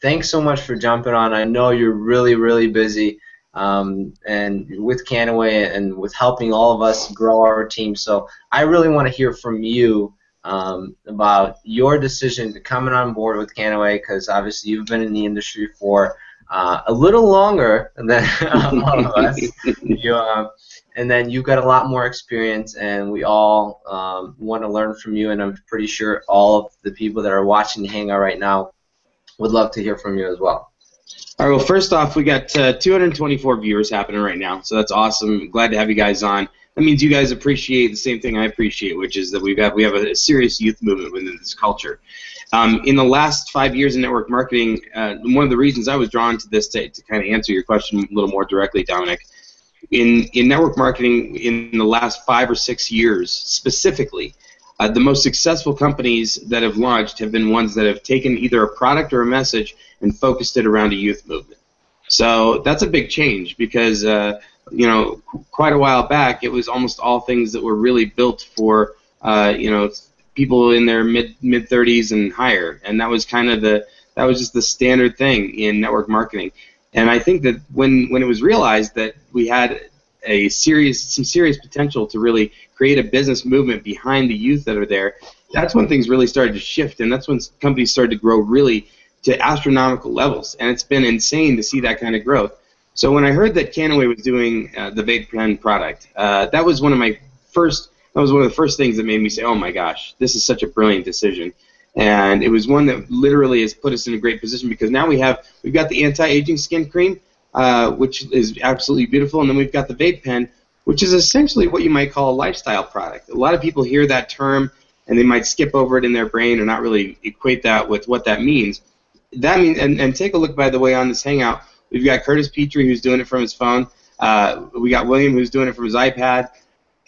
Speaker 1: thanks so much for jumping on. I know you're really, really busy, and with Canaway and with helping all of us grow our team. So I really want to hear from you about your decision to coming on board with Canaway, because obviously you've been in the industry for a little longer than all of us. and then you've got a lot more experience, and we all want to learn from you, and I'm pretty sure all of the people that are watching the Hangout right now would love to hear from you as well.
Speaker 4: All right, well, first off, we got 224 viewers happening right now, so that's awesome. Glad to have you guys on. That means you guys appreciate the same thing I appreciate, which is that we have a serious youth movement within this culture. In the last 5 years in network marketing, one of the reasons I was drawn to this to kind of answer your question a little more directly, Dominic, in network marketing in the last 5 or 6 years specifically, the most successful companies that have launched have been ones that have taken either a product or a message and focused it around a youth movement. So that's a big change because, you know, quite a while back, it was almost all things that were really built for, you know, people in their mid 30s and higher, and that was kind of that was just the standard thing in network marketing. And I think that when it was realized that we had some serious potential to really create a business movement behind the youth that are there, that's when things really started to shift, and that's when companies started to grow really to astronomical levels, and it's been insane to see that kind of growth. So when I heard that Canaway was doing the vape pen product, that was one of the first things that made me say, oh my gosh, this is such a brilliant decision. And it was one that literally has put us in a great position because now we've got the anti-aging skin cream, which is absolutely beautiful, and then we've got the vape pen, which is essentially what you might call a lifestyle product. A lot of people hear that term and they might skip over it in their brain or not really equate that with what that means. That means, and take a look, by the way, on this Hangout. We've got Curtis Petrie, who's doing it from his phone. We got William, who's doing it from his iPad.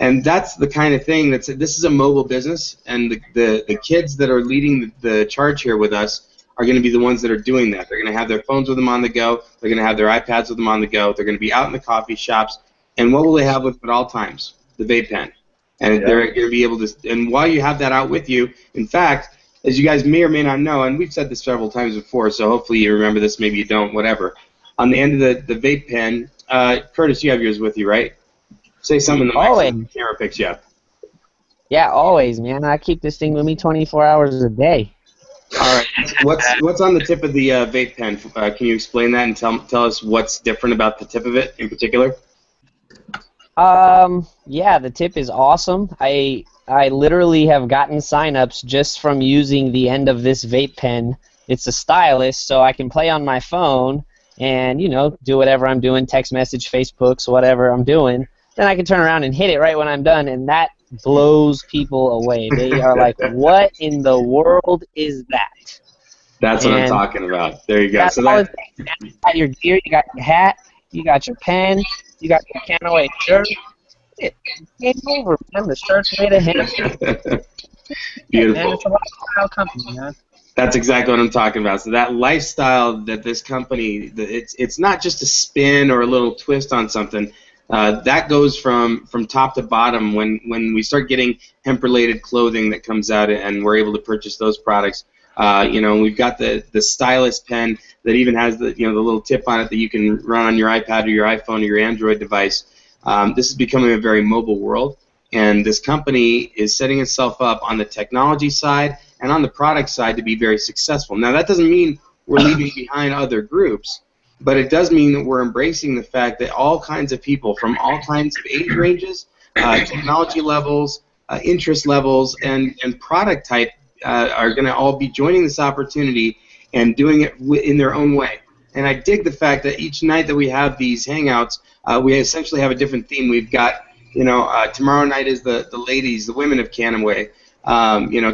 Speaker 4: And that's the kind of thing this is a mobile business, and the kids that are leading the charge here with us are going to be the ones that are doing that. They're going to have their phones with them on the go. They're going to have their iPads with them on the go. They're going to be out in the coffee shops. And what will they have with them at all times? The vape pen. And they're going to be able to, and while you have that out with you, in fact, as you guys may or may not know, and we've said this several times before, so hopefully you remember this, maybe you don't, whatever. On the end of the vape pen, Curtis, you have yours with you, right? Say something that the camera picks you up.
Speaker 2: Yeah, always, man. I keep this thing with me 24 hours a day.
Speaker 4: All right. What's on the tip of the vape pen? Can you explain that and tell us what's different about the tip of it in particular?
Speaker 2: Yeah, the tip is awesome. I literally have gotten signups just from using the end of this vape pen. It's a stylus, so I can play on my phone and, you know, do whatever I'm doing, text message, Facebooks, whatever I'm doing. Then I can turn around and hit it right when I'm done, and that blows people away. They are like, what in the world is that?
Speaker 4: That's what I'm talking about. There you go.
Speaker 2: That's all it takes. You got your gear, you got your hat, you got your pen, you got your Canaway shirt. Game over, man. The shirt's made of hemp.
Speaker 4: Beautiful.
Speaker 2: Man, it's a lifestyle company, man.
Speaker 4: That's exactly what I'm talking about. So that lifestyle that this company, it's not just a spin or a little twist on something. That goes from top to bottom. When we start getting hemp-related clothing that comes out and we're able to purchase those products, you know, we've got the stylus pen that even has the little tip on it that you can run on your iPad or your iPhone or your Android device. This is becoming a very mobile world, and this company is setting itself up on the technology side and on the product side to be very successful. Now, that doesn't mean we're leaving behind other groups, but it does mean that we're embracing the fact that all kinds of people from all kinds of age ranges, technology levels, interest levels, and product type are going to all be joining this opportunity and doing it in their own way. And I dig the fact that each night that we have these hangouts, we essentially have a different theme. We've got, tomorrow night is the ladies, the women of Canaway.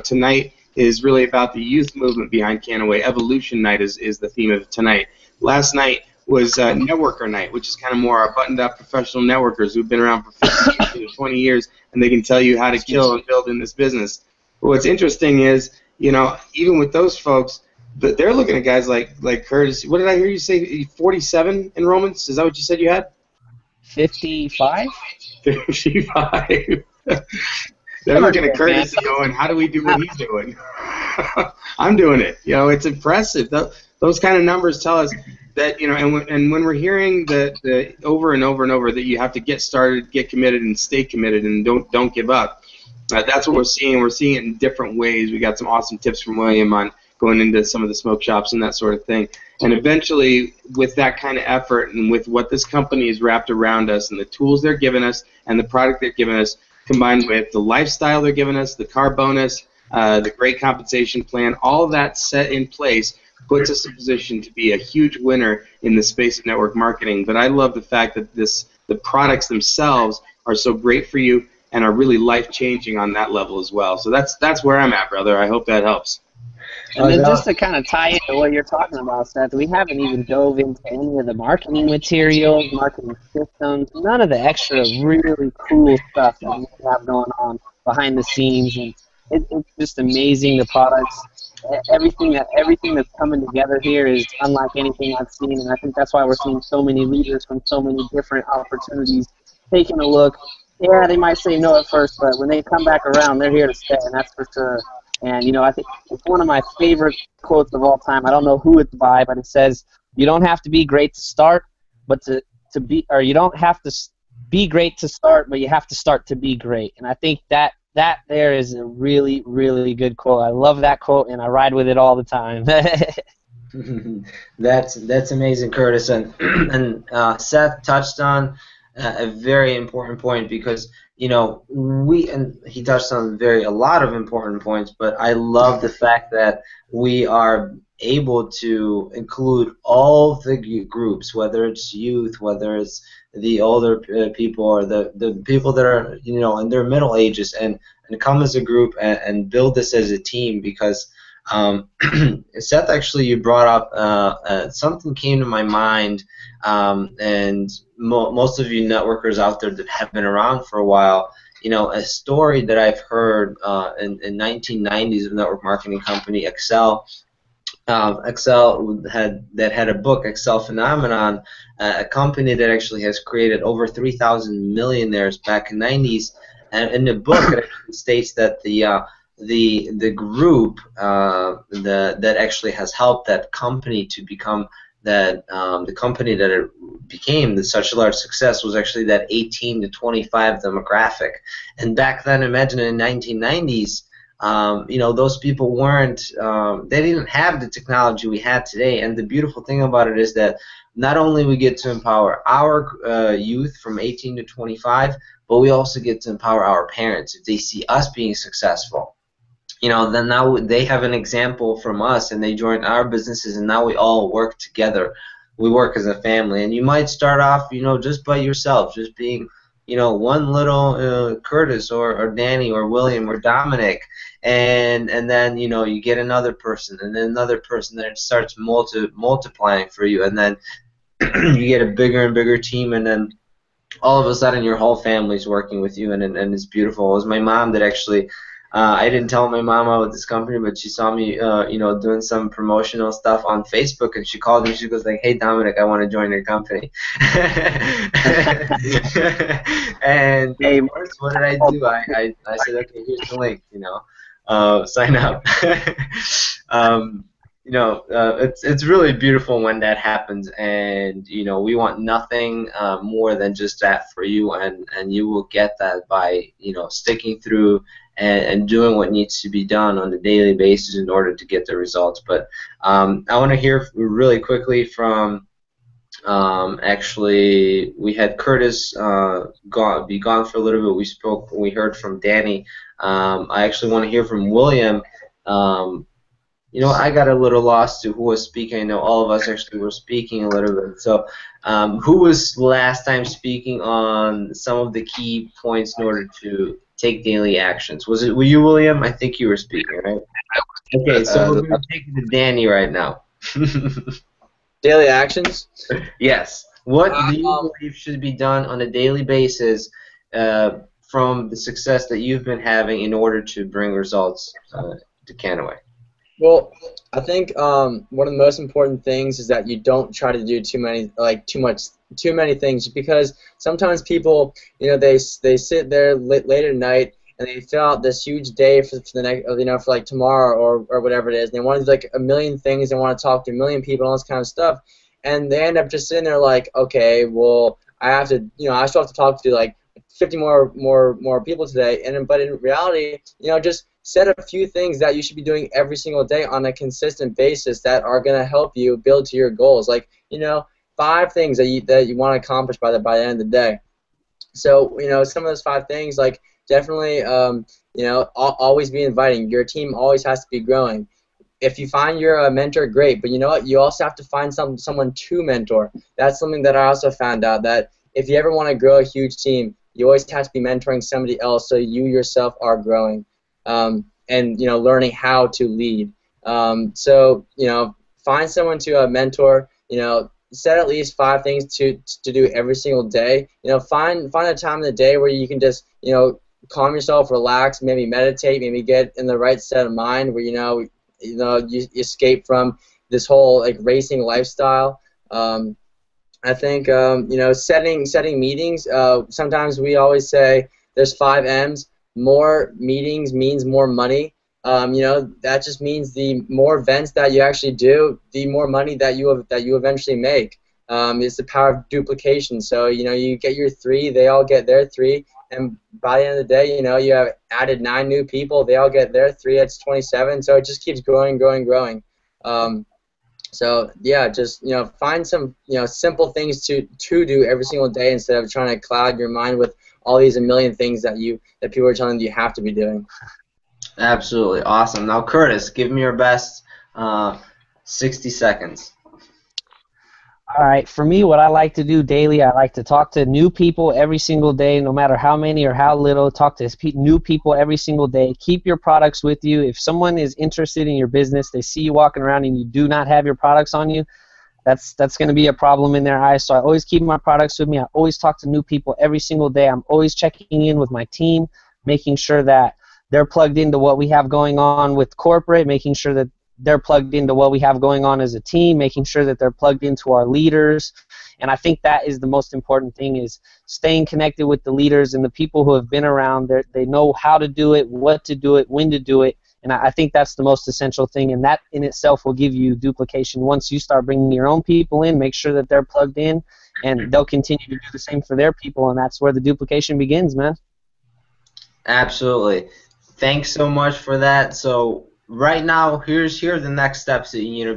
Speaker 4: Tonight is really about the youth movement behind Canaway. Evolution Night is the theme of tonight. Last night was Networker Night, which is kind of more our buttoned-up professional networkers who've been around for 15 to 20 years, and they can tell you how to kill and build in this business. But what's interesting is, even with those folks, they're looking at guys like Curtis. What did I hear you say? 47 enrollments? Is that what you said you had?
Speaker 2: 55.
Speaker 4: 55. They're looking at Curtis and going, how do we do what he's doing? I'm doing it. It's impressive. Those kind of numbers tell us that, and when we're hearing the over and over and over that you have to get started, get committed, and stay committed, and don't give up. That's what we're seeing. We're seeing it in different ways. We got some awesome tips from William on going into some of the smoke shops and that sort of thing. And eventually, with that kind of effort and with what this company has wrapped around us and the tools they're giving us and the product they're giving us, combined with the lifestyle they're giving us, the car bonus, the great compensation plan, all of that set in place puts us in a position to be a huge winner in the space of network marketing. But I love the fact that the products themselves are so great for you and are really life-changing on that level as well. So that's where I'm at, brother. I hope that helps.
Speaker 2: And then just to kind of tie into what you're talking about, Seth, we haven't even dove into any of the marketing materials, marketing systems, none of the extra really cool stuff that we have going on behind the scenes. And it's just amazing, the products. Everything that's coming together here is unlike anything I've seen, and I think that's why we're seeing so many leaders from so many different opportunities taking a look. Yeah, they might say no at first, but when they come back around, they're here to stay, and that's for sure. And, you know, I think it's one of my favorite quotes of all time. I don't know who it's by, but it says, you don't have to be great to start, but to be, or you don't have to be great to start, but you have to start to be great. And I think that there is a really, really good quote. I love that quote, and I ride with it all the time.
Speaker 1: That's amazing, Curtis. And Seth touched on a very important point because, you know, he touched on a lot of important points, but I love the fact that we are able to include all the groups, whether it's youth, whether it's the older people or the people that are, you know, in their middle ages, and come as a group and build this as a team. Because Seth, actually, you brought up something came to my mind, and most of you networkers out there that have been around for a while, you know, a story that I've heard in 1990s of network marketing company Excel. Excel had a book, Excel Phenomenon, a company that actually has created over 3,000 millionaires back in the 90s. And in the book, it actually states that the group that actually has helped that company to become the company that it became such a large success was actually that 18 to 25 demographic. And back then, imagine in the 1990s, you know, those people weren't, they didn't have the technology we had today. And the beautiful thing about it is that not only we get to empower our youth from 18 to 25, but we also get to empower our parents if they see us being successful. You know, then now they have an example from us, and they join our businesses, and now we all work together. We work as a family, and you might start off, you know, just by yourself, just being, you know, one little Curtis or Danny or William or Dominic, and then, you know, you get another person, and then another person, then it starts multiplying for you, and then you get a bigger and bigger team, and then all of a sudden your whole family's working with you, and it's beautiful. It was my mom that actually. I didn't tell my mom about this company, but she saw me, you know, doing some promotional stuff on Facebook, and she called me. She goes like, "Hey, Dominic, I want to join your company." And
Speaker 2: Hey,
Speaker 1: of course, what did I do? I said, "Okay, here's the link. You know, sign up." You know, it's really beautiful when that happens, and you know, we want nothing more than just that for you, and you will get that by, you know, sticking through and doing what needs to be done on a daily basis in order to get the results. But I want to hear really quickly from, actually, we had Curtis be gone for a little bit. We heard from Danny. I actually want to hear from William. You know, I got a little lost to who was speaking. I know all of us actually were speaking a little bit. So who was last time speaking on some of the key points in order to take daily actions? Were you, William? I think you were speaking, right? Okay, so we're going to take it to Danny right now.
Speaker 3: Daily actions?
Speaker 1: Yes. What do you believe should be done on a daily basis from the success that you've been having in order to bring results to Canaway?
Speaker 3: Well, I think one of the most important things is that you don't try to do too many things, because sometimes people, you know, they sit there late at night and they fill out this huge day for the next, you know, for like tomorrow or whatever it is. And they want to do like a million things. They want to talk to a million people, all this kind of stuff, and they end up just sitting there like, okay, well, I still have to talk to like 50 more people today. But in reality, you know, just set a few things that you should be doing every single day on a consistent basis that are going to help you build to your goals. Like, 5 things that you want to accomplish by the end of the day. So, some of those 5 things, like, definitely, always be inviting. Your team always has to be growing. If you find you're a mentor, great. But you know what? You also have to find someone to mentor. That's something that I also found out, that if you ever want to grow a huge team, you always have to be mentoring somebody else so you yourself are growing, and learning how to lead. So find someone to mentor. Set at least 5 things to do every single day. Find a time in the day where you can just calm yourself, relax, maybe meditate, maybe get in the right set of mind where you escape from this whole like racing lifestyle. I think setting meetings. Sometimes we always say there's 5 M's. More meetings means more money. That just means the more events that you actually do, the more money that you eventually make. It's the power of duplication. So you get your 3, they all get their 3, and by the end of the day, you have added 9 new people, they all get their 3. That's 27. So it just keeps growing. So yeah, just find some simple things to do every single day instead of trying to cloud your mind with all these a million things that people are telling you have to be doing.
Speaker 1: Absolutely awesome. Now, Curtis, give me your best 60 seconds.
Speaker 2: All right, for me, what I like to do daily, I like to talk to new people every single day, no matter how many or how little. Talk to new people every single day. Keep your products with you. If someone is interested in your business, they see you walking around and you do not have your products on you, that's going to be a problem in their eyes. So I always keep my products with me. I always talk to new people every single day. I'm always checking in with my team, making sure that they're plugged into what we have going on with corporate, making sure that they're plugged into what we have going on as a team, making sure that they're plugged into our leaders. And I think that is the most important thing, is staying connected with the leaders and the people who have been around. They know how to do it, what to do it, when to do it. And I think that's the most essential thing, and that in itself will give you duplication. Once you start bringing your own people in, make sure that they're plugged in, and they'll continue to do the same for their people, and that's where the duplication begins, man.
Speaker 1: Absolutely. Thanks so much for that. So right now, here are the next steps that you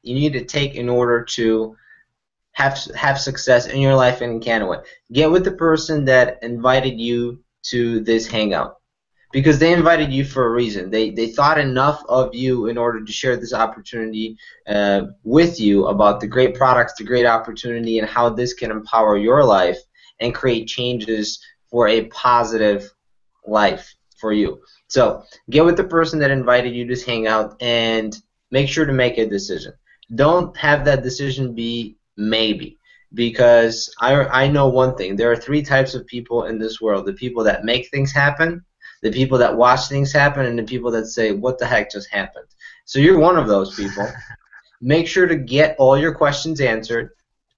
Speaker 1: need to take in order to have success in your life and in Canada. Get with the person that invited you to this hangout, because they invited you for a reason. They thought enough of you in order to share this opportunity with you about the great products, the great opportunity, and how this can empower your life and create changes for a positive life for you. So get with the person that invited you to this hangout and make sure to make a decision. Don't have that decision be maybe, because I know one thing. There are 3 types of people in this world: the people that make things happen, the people that watch things happen, and the people that say, what the heck just happened? So you're one of those people. Make sure to get all your questions answered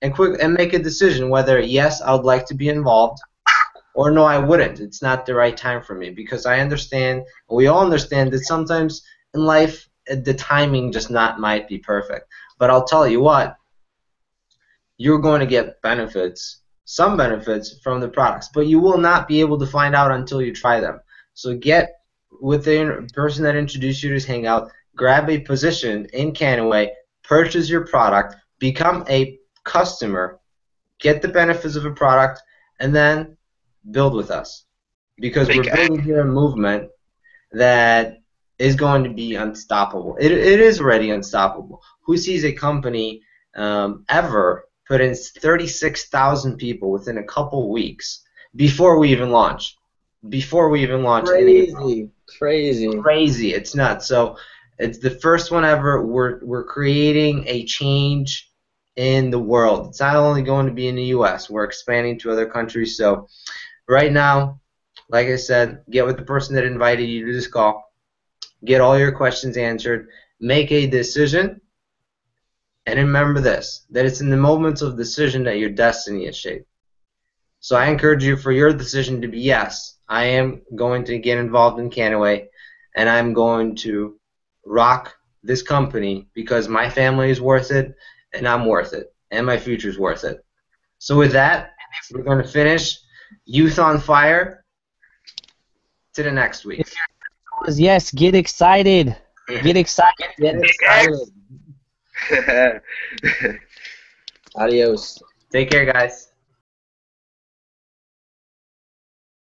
Speaker 1: and make a decision whether, yes, I would like to be involved, or no, I wouldn't. It's not the right time for me, because I understand, we all understand that sometimes in life the timing just might be perfect. But I'll tell you what, you're going to get some benefits from the products, but you will not be able to find out until you try them. So get with the person that introduced you to this hangout, grab a position in Canaway, purchase your product, become a customer, get the benefits of a product, and then build with us, because we're building here a movement that is going to be unstoppable. It is already unstoppable. Who sees a company ever put in 36,000 people within a couple weeks before we even launch? Crazy. It's nuts. So it's the first one ever. We're creating a change in the world. It's not only going to be in the U.S. We're expanding to other countries. So right now, like I said, get with the person that invited you to this call. Get all your questions answered. Make a decision. And remember this, that it's in the moments of decision that your destiny is shaped. So I encourage you for your decision to be, yes, I am going to get involved in Canaway, and I'm going to rock this company because my family is worth it, and I'm worth it, and my future is worth it. So with that, we're going to finish Youth on Fire to the next week.
Speaker 2: was, yes, get excited. Get excited.
Speaker 3: Get excited. Adios.
Speaker 1: Take care, guys.